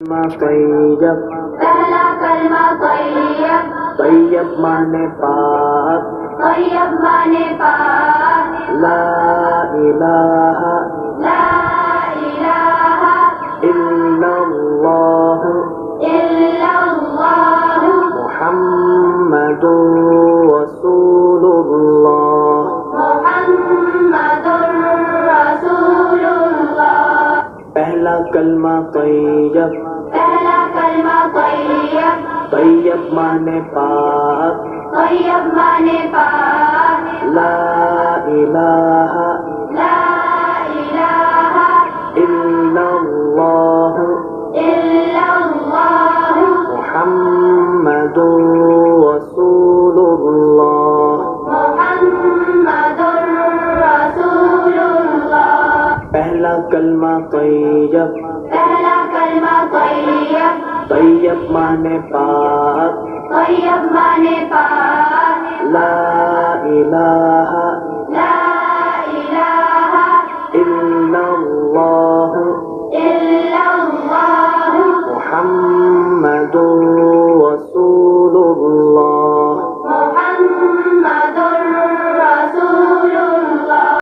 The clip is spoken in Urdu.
کلمہ طیب، پہلا کلمہ طیب، طیب مانے پاک، طیب مانے پاک، لا الہ لا الہ الا اللہ الا اللہ محمد رسول اللہ۔ محمد رسول اللہ۔ پہلا کلمہ طیب، پہلا کلمہ طیب، طیب مانے پاک، طیب مانے پاک، لا الہ لا الہ الا اللہ الا اللہ محمد رسول اللہ۔ محمد رسول اللہ۔ پہلا کلمہ طیب، پہلا کلمہ طیب، طیب مانے پاک، طیب مانے پاک، لا الہ